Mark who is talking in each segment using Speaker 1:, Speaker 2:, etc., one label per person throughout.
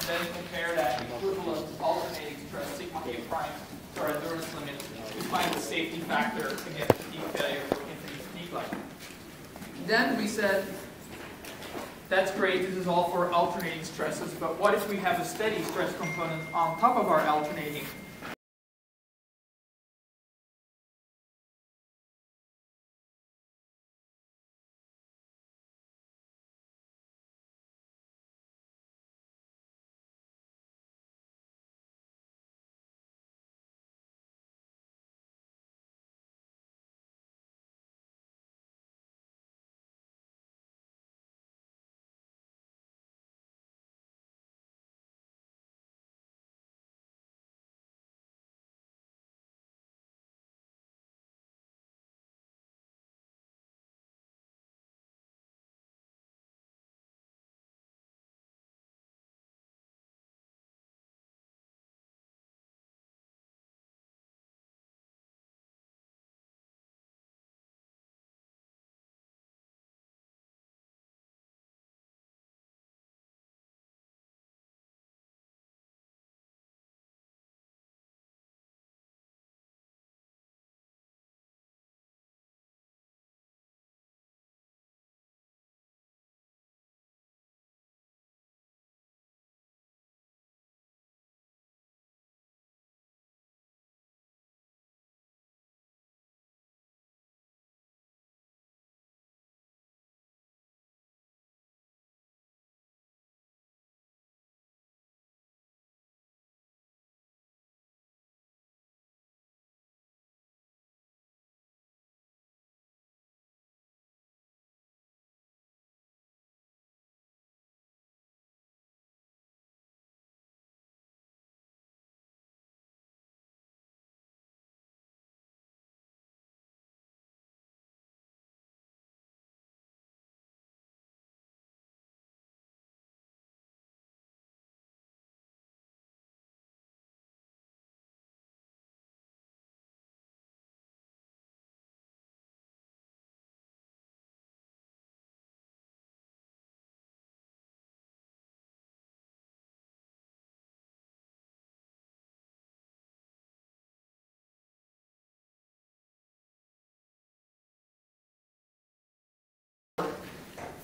Speaker 1: and then compare that equivalent alternating stress sigma A prime to our endurance limit to find the safety factor against fatigue failure for infinite fatigue life. Then we said, that's great, this is all for alternating stresses, but what if we have a steady stress component on top of our alternating?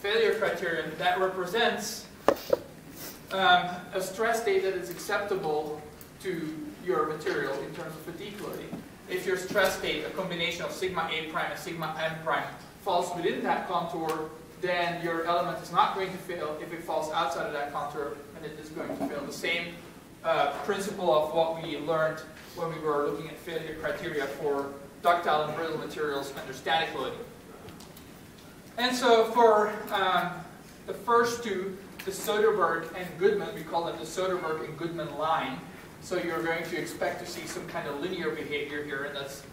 Speaker 1: Failure criterion that represents a stress state that is acceptable to your material in terms of fatigue loading. If your stress state, a combination of sigma A prime and sigma M prime, falls within that contour, then your element is not going to fail. If it falls outside of that contour, then it is going to fail. The same principle of what we learned when we were looking at failure criteria for ductile and brittle materials under static loading. And so for the first two, the Soderberg and Goodman, we call them the Soderberg and Goodman line. So you're going to expect to see some kind of linear behavior here, and that's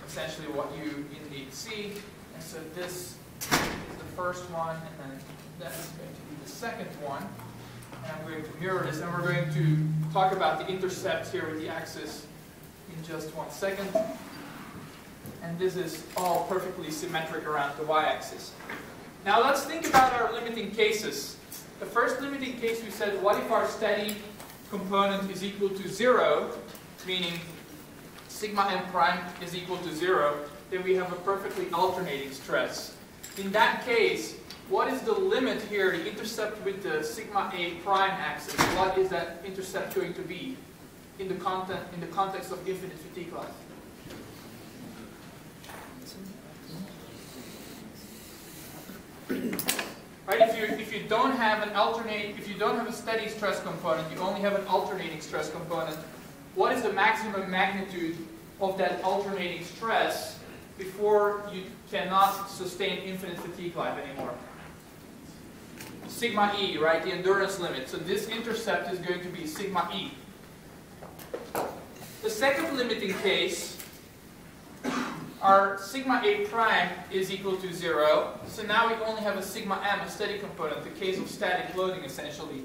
Speaker 1: essentially what you need to see. And so this is the first one, and then that is going to be the second one. And I'm going to mirror this, and we're going to talk about the intercepts here with the axis in just 1 second. And this is all perfectly symmetric around the y-axis. Now let's think about our limiting cases. The first limiting case, we said, what if our steady component is equal to 0, meaning sigma m prime is equal to 0, then we have a perfectly alternating stress. In that case, what is the limit here, the intercept with the sigma a prime axis? What is that intercept going to be in the context of infinite fatigue life? Right? If you don't have a steady stress component, you only have an alternating stress component. What is the maximum magnitude of that alternating stress before you cannot sustain infinite fatigue life anymore? Sigma E, right? The endurance limit. So this intercept is going to be sigma E. The second limiting case, our sigma A prime is equal to 0. So now we only have a sigma M, a steady component, the case of static loading essentially.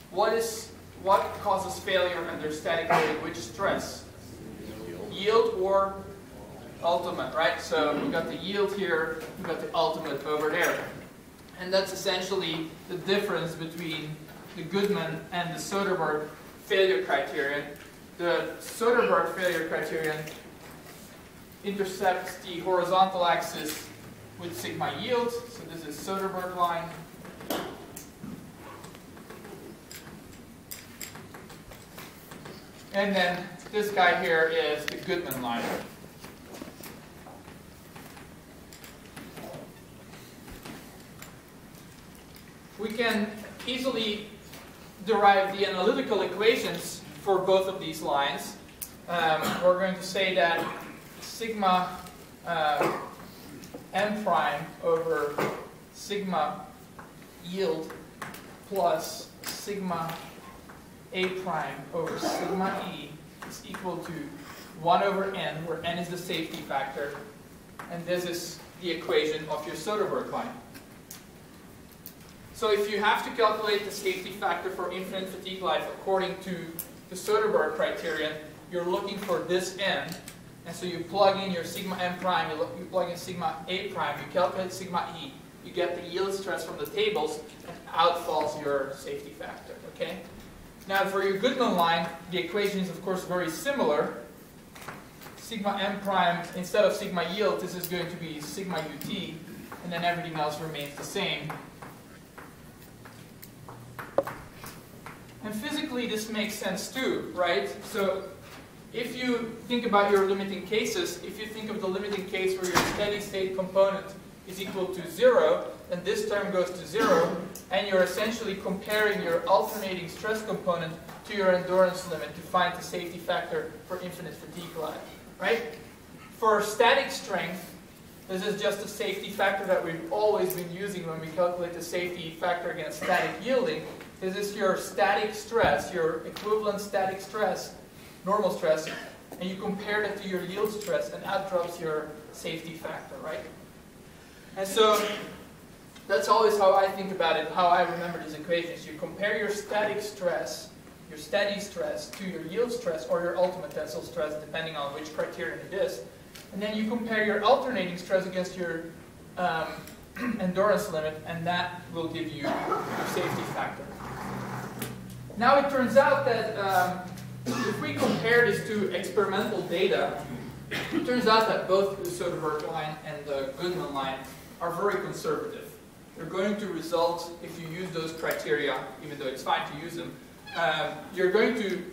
Speaker 1: What causes failure under static loading? Which stress? Yield or ultimate, right? So we've got the yield here, we've got the ultimate over there. And that's essentially the difference between the Goodman and the Soderberg failure criterion. The Soderberg failure criterion intercepts the horizontal axis with sigma yield. So this is Soderberg line. And then this guy here is the Goodman line. We can easily derive the analytical equations for both of these lines. We're going to say that sigma m prime over sigma yield plus sigma a prime over sigma e is equal to 1 over n, where n is the safety factor, and this is the equation of your Soderberg line. So if you have to calculate the safety factor for infinite fatigue life according to the Soderberg criterion, you're looking for this n, and so you plug in your sigma m prime, you plug in sigma a prime, you calculate sigma e, you get the yield stress from the tables, and out falls your safety factor, okay? Now for your Goodman line, the equation is of course very similar. Sigma m prime, instead of sigma yield, this is going to be sigma ut, and then everything else remains the same. And physically this makes sense too, right? So if you think about your limiting cases, if you think of the limiting case where your steady state component is equal to 0, then this term goes to 0, and you're essentially comparing your alternating stress component to your endurance limit to find the safety factor for infinite fatigue life, right? For static strength, this is just a safety factor that we've always been using when we calculate the safety factor against static yielding. This is your static stress, your equivalent static stress, normal stress, and you compare that to your yield stress, and out drops your safety factor, right? And so that's always how I think about it, how I remember these equations. You compare your static stress, your steady stress, to your yield stress or your ultimate tensile stress, depending on which criterion it is. And then you compare your alternating stress against your endurance limit, and that will give you your safety factor. Now it turns out that if we compare these two experimental data, it turns out that both the Soderberg line and the Goodman line are very conservative. They're going to result, if you use those criteria, even though it's fine to use them, you're going to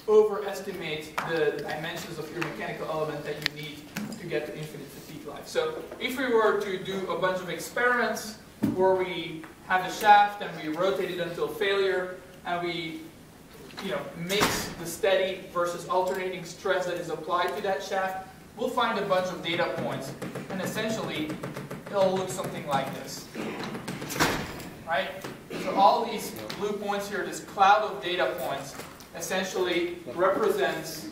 Speaker 1: overestimate the dimensions of your mechanical element that you need to get to infinite fatigue life. So if we were to do a bunch of experiments where we have a shaft and we rotate it until failure, and we mix the steady versus alternating stress that is applied to that shaft, we'll find a bunch of data points, and essentially it'll look something like this, right? So all these blue points here, this cloud of data points, essentially represents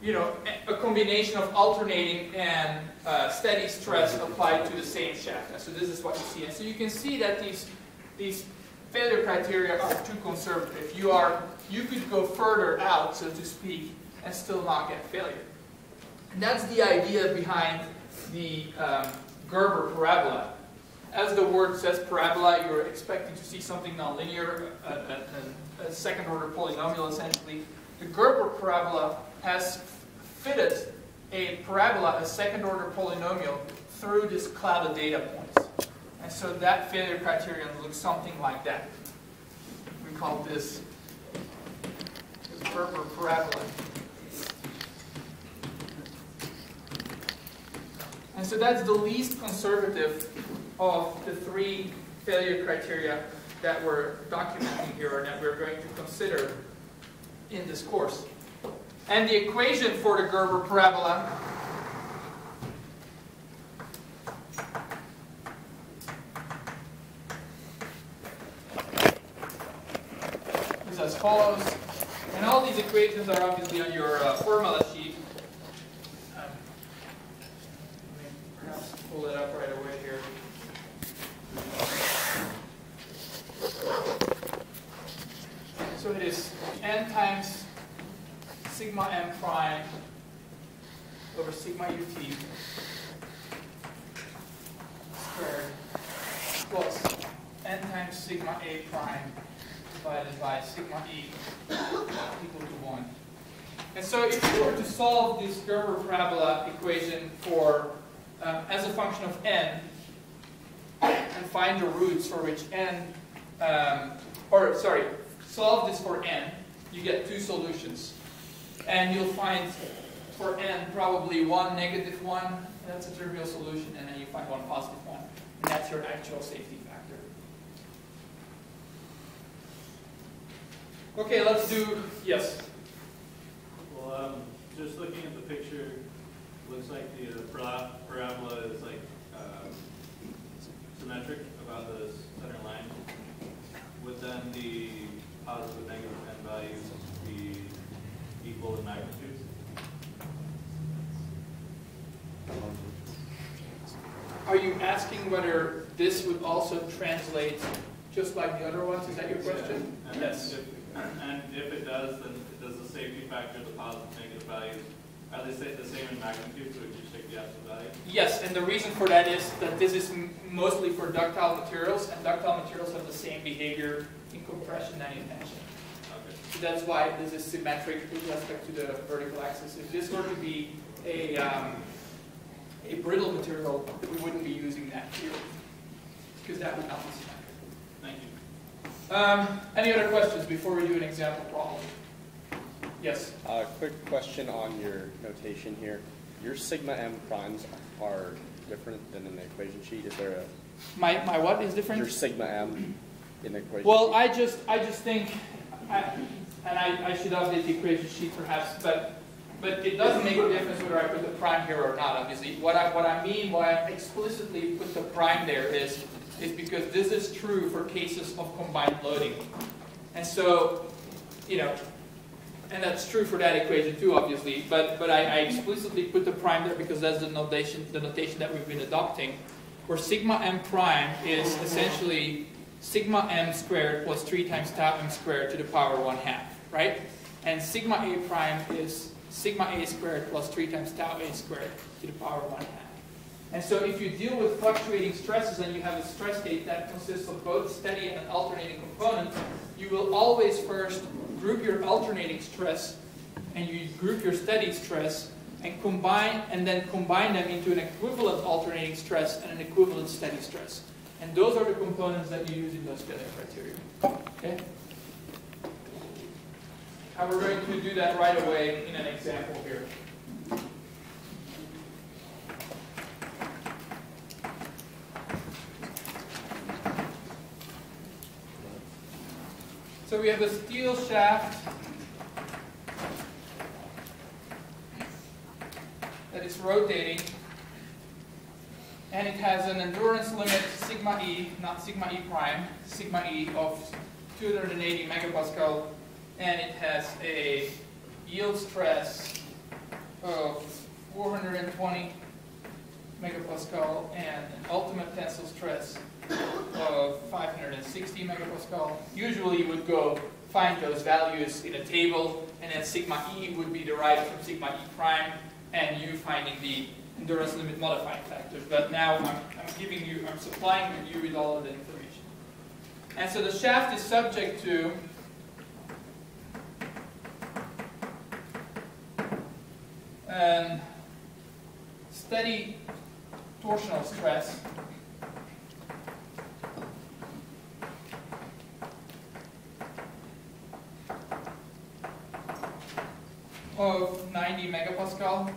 Speaker 1: a combination of alternating and steady stress applied to the same shaft. And so this is what you see. And so you can see that these failure criteria are too conservative. You could go further out, so to speak, and still not get failure. And that's the idea behind the Gerber parabola. As the word says parabola, you're expecting to see something nonlinear, a second order polynomial essentially. The Gerber parabola has fitted a parabola, a second order polynomial, through this cloud of data points. And so that failure criterion looks something like that. We call this Gerber parabola. And so that's the least conservative of the three failure criteria that we're documenting here, or that we're going to consider in this course. And the equation for the Gerber parabola is as follows. And all these equations are obviously on your formula sheet. Let me perhaps pull it up right away here. So it is n times sigma m prime over sigma ut squared plus n times sigma A prime divided by sigma E equal to 1. And so if you were to solve this Gerber parabola equation for as a function of n, and find the roots for which n, solve this for n, you get two solutions. And you'll find for n probably one negative one, that's a trivial solution, and then you find one positive one. And that's your actual safety factor. Okay, let's do, yes?
Speaker 2: Well, just looking at the picture, looks like the parabola is like symmetric about the center line. Would then the positive and negative n values be equal in magnitude?
Speaker 1: Are you asking whether this would also translate just like the other ones? Is that your question?
Speaker 2: Yeah.
Speaker 1: Yes.
Speaker 2: And if it does, then does the safety factor, the positive and negative values, are they the same in magnitude, so would you take the absolute value?
Speaker 1: Yes, and the reason for that is that this is mostly for ductile materials, and ductile materials have the same behavior in compression and in tension.
Speaker 2: Okay.
Speaker 1: So that's why this is symmetric with respect to the vertical axis. If this were to be a brittle material, we wouldn't be using that here, because that would not be symmetric.
Speaker 2: Thank you.
Speaker 1: Any other questions before we do an example problem? Yes?
Speaker 3: Quick question on your notation here. Your sigma m primes are different than in the equation sheet. Is there a...
Speaker 1: My what is different?
Speaker 3: Your sigma m in the equation
Speaker 1: Well,
Speaker 3: sheet.
Speaker 1: I just think, I should update the equation sheet perhaps, but it doesn't make a difference whether I put the prime here or not, obviously. What I mean why I explicitly put the prime there is because this is true for cases of combined loading. And so, you know, and that's true for that equation too, obviously, but I explicitly put the prime there because that's the notation that we've been adopting, where sigma m prime is essentially sigma m squared plus 3 times tau m squared to the power 1/2, right? And sigma a prime is sigma a squared plus 3 times tau a squared to the power 1/2. And so if you deal with fluctuating stresses and you have a stress state that consists of both steady and an alternating component, you will always first group your alternating stress and you group your steady stress and then combine them into an equivalent alternating stress and an equivalent steady stress. And those are the components that you use in those failure criteria. Okay? And we're going to do that right away in an example here. So we have a steel shaft that is rotating, and it has an endurance limit sigma E, not sigma E prime, sigma E of 280 megapascal, and it has a yield stress of 420 megapascal and an ultimate tensile stress of 560 megapascal. Usually you would go find those values in a table, and then sigma E would be derived from sigma E prime, and you finding the endurance limit modifying factors. But now I'm supplying you with all of the information. And so the shaft is subject to steady torsional stress of 90 megapascal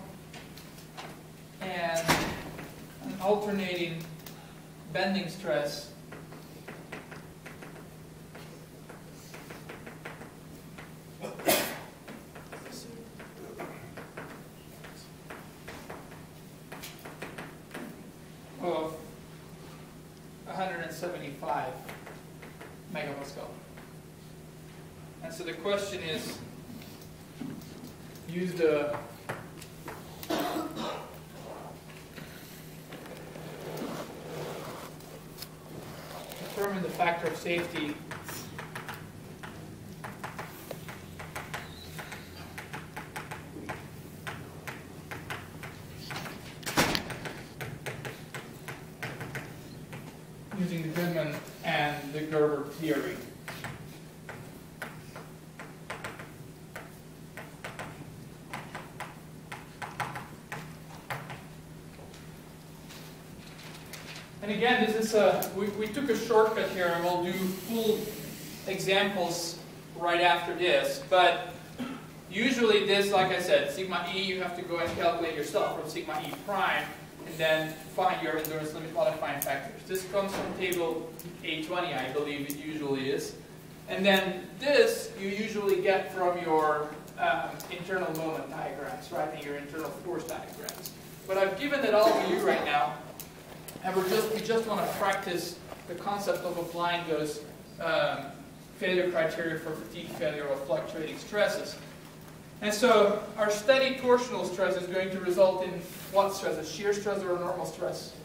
Speaker 1: and an alternating bending stress of 175 megapascal. And so the question is, use the determine the factor of safety using the Goodman and the Gerber theory. And again, this is we took a shortcut here, and we'll do full examples right after this. But usually this, like I said, sigma E, you have to go and calculate yourself from sigma E prime, and then find your endurance limit modifying factors. This comes from table A20, I believe it usually is. And then this you usually get from your internal moment diagrams, right, and your internal force diagrams. But I've given it all to you right now. And we just want to practice the concept of applying those failure criteria for fatigue failure or fluctuating stresses. And so our steady torsional stress is going to result in what stress? A shear stress or a normal stress?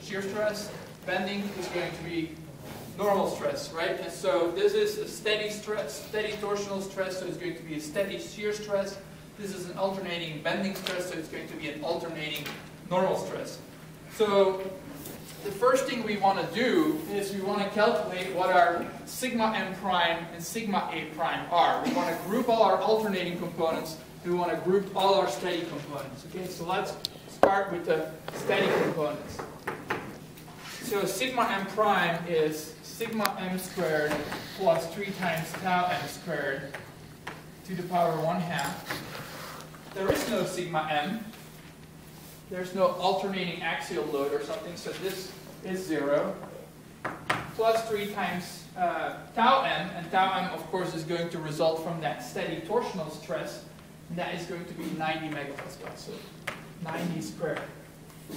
Speaker 1: Shear stress. Bending is going to be normal stress, right? And so this is a steady stress, steady torsional stress, so it's going to be a steady shear stress. This is an alternating bending stress, so it's going to be an alternating normal stress. So the first thing we want to do is we want to calculate what our sigma m prime and sigma a prime are. We want to group all our alternating components, and we want to group all our steady components. Okay, so let's start with the steady components. So sigma m prime is sigma m squared plus 3 times tau m squared to the power 1/2. There is no sigma m. There's no alternating axial load or something, so this is 0. Plus 3 times tau m, and tau m, of course, is going to result from that steady torsional stress, and that is going to be 90 megapascals, so 90 squared.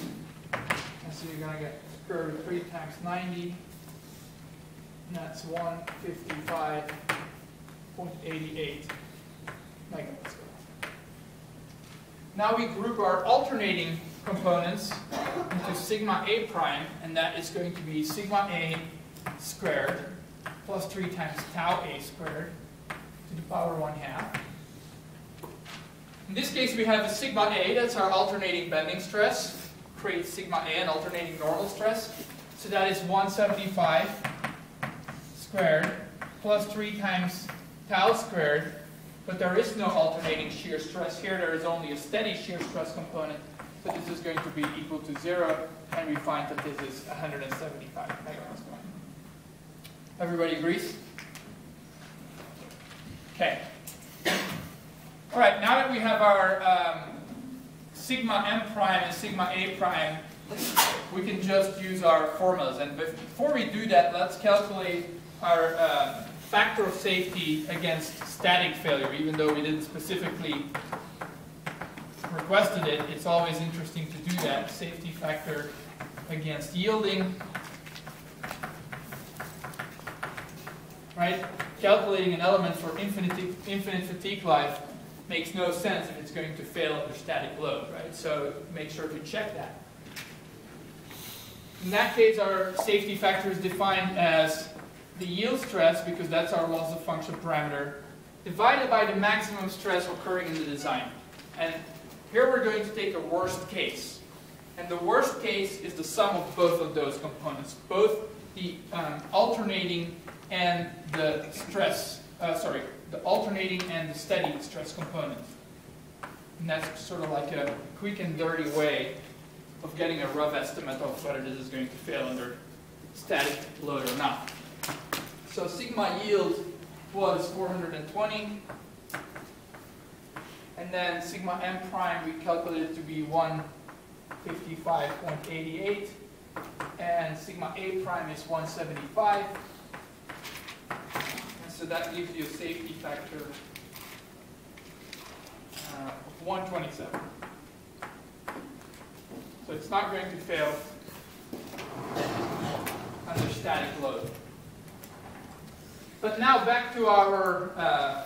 Speaker 1: And so you're going to get square root of 3 times 90, and that's 155.88 megapascals. Now we group our alternating components into sigma a prime, and that is going to be sigma a squared plus 3 times tau a squared to the power 1/2. In this case, we have a sigma a, that's our alternating bending stress, creates sigma a, an alternating normal stress. So that is 175 squared plus 3 times tau squared. But there is no alternating shear stress here. There is only a steady shear stress component. So this is going to be equal to 0. And we find that this is 175 megapascal. Everybody agrees? Okay. All right, now that we have our sigma m prime and sigma a prime, we can just use our formulas. And before we do that, let's calculate our factor of safety against static failure. Even though we didn't specifically requested it, it's always interesting to do that. Safety factor against yielding. Right? Calculating an element for infinite fatigue life makes no sense if it's going to fail under static load, right? So make sure to check that. In that case, our safety factor is defined as the yield stress, because that's our loss of function parameter, divided by the maximum stress occurring in the design. And here we're going to take a worst case. And the worst case is the sum of both of those components, both the alternating and the stress, the alternating and the steady stress component. And that's sort of like a quick and dirty way of getting a rough estimate of whether this is going to fail under static load or not. So sigma yield was 420, and then sigma m prime we calculated to be 155.88, and sigma a prime is 175, and so that gives you a safety factor of 127. So it's not going to fail under static load. But now back to our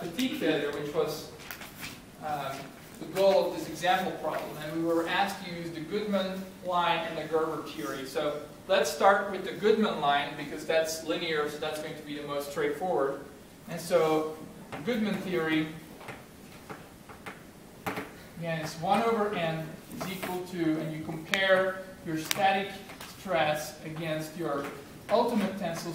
Speaker 1: fatigue failure, which was the goal of this example problem. And we were asked to use the Goodman line and the Gerber theory. So let's start with the Goodman line, because that's linear, so that's going to be the most straightforward. And so Goodman theory, again, is 1/n is equal to, and you compare your static stress against your ultimate tensile